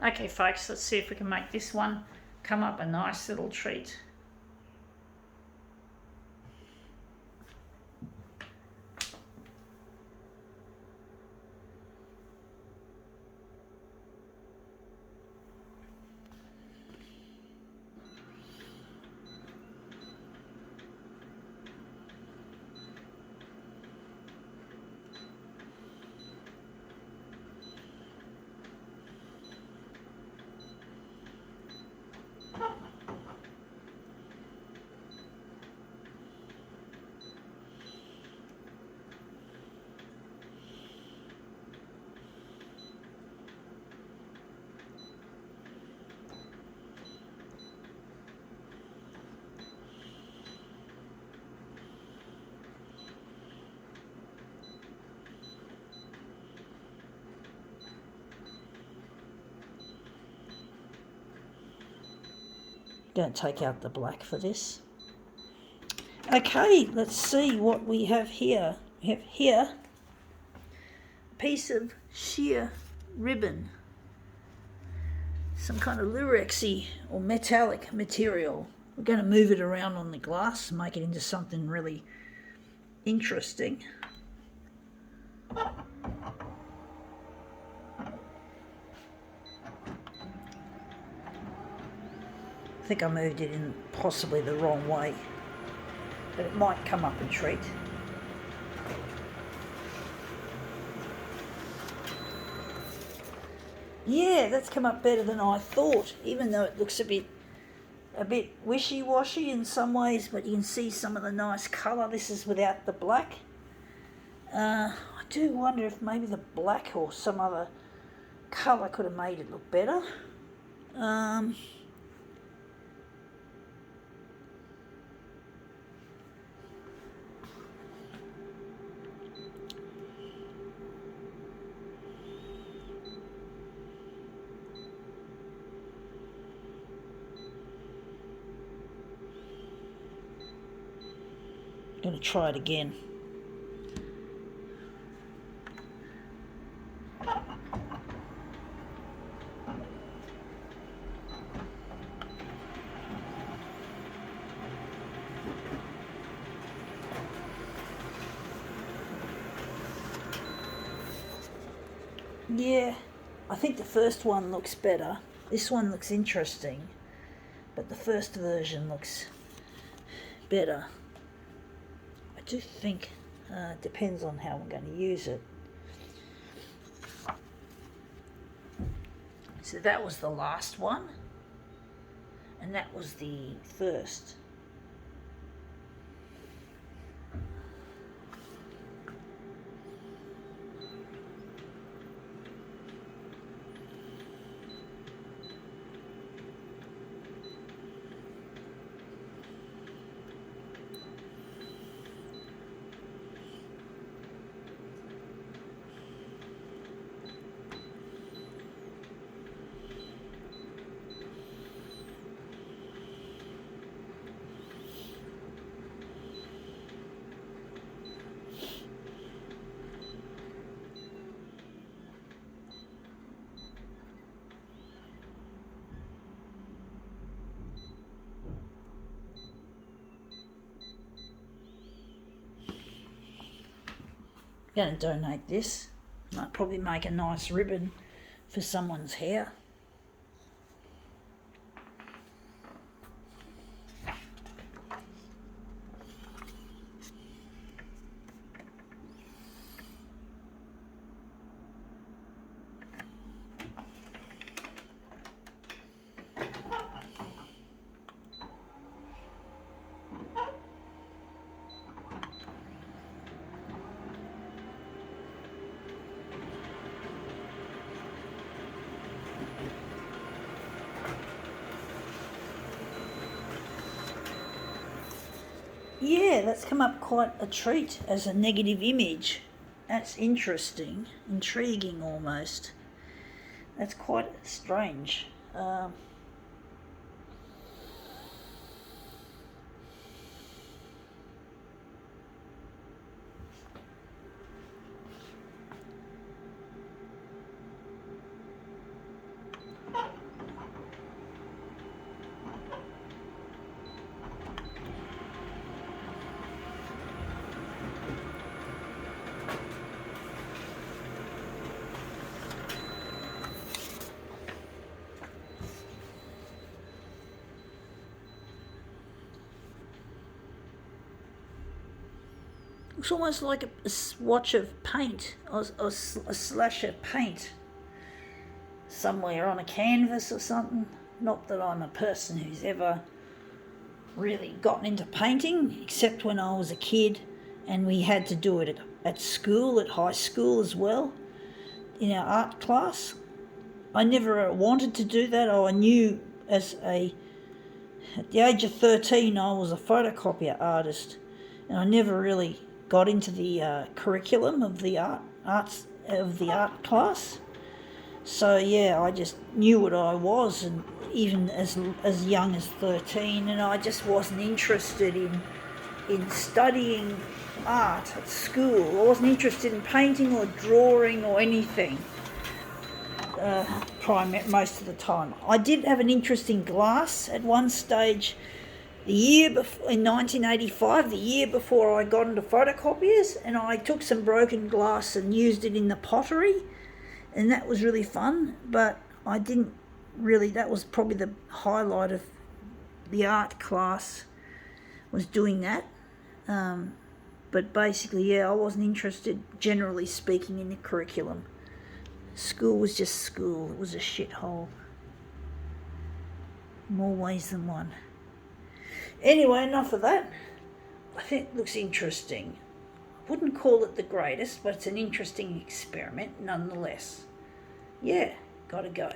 Okay folks, let's see if we can make this one come up a nice little treat. Don't take out the black for this. Okay, let's see what we have here. We have here a piece of sheer ribbon, some kind of lurexy or metallic material. We're going to move it around on the glass and make it into something really interesting. I think I moved it in possibly the wrong way, but it might come up a treat. Yeah, that's come up better than I thought, even though it looks a bit wishy-washy in some ways, but you can see some of the nice colour. This is without the black. I do wonder if maybe the black or some other colour could have made it look better. I'm going to try it again. Yeah, I think the first one looks better. This one looks interesting, but the first version looks better. I do think it depends on how I'm going to use it. So that was the last one, and that was the first. I'm going to donate this. Might probably make a nice ribbon for someone's hair. Yeah, that's come up quite a treat as a negative image. That's interesting, intriguing almost. That's quite strange. Looks almost like a swatch of paint, or a slash of paint somewhere on a canvas or something. Not that I'm a person who's ever really gotten into painting, except when I was a kid and we had to do it at school, at high school as well, in our art class. I never wanted to do that. I knew at the age of 13 I was a photocopier artist, and I never really got into the curriculum of the art class. So yeah, I just knew what I was, and even as young as 13, and I just wasn't interested in studying art at school. I wasn't interested in painting or drawing or anything. Most of the time, I did have an interest in glass at one stage. The year before, in 1985, the year before I got into photocopiers, and I took some broken glass and used it in the pottery, and that was really fun. But I didn't really. That was probably the highlight of the art class, was doing that. But basically, yeah, I wasn't interested, generally speaking, in the curriculum. School was just school. It was a shithole. More ways than one. Anyway, enough of that. I think it looks interesting. I wouldn't call it the greatest, but it's an interesting experiment nonetheless. Yeah, gotta go.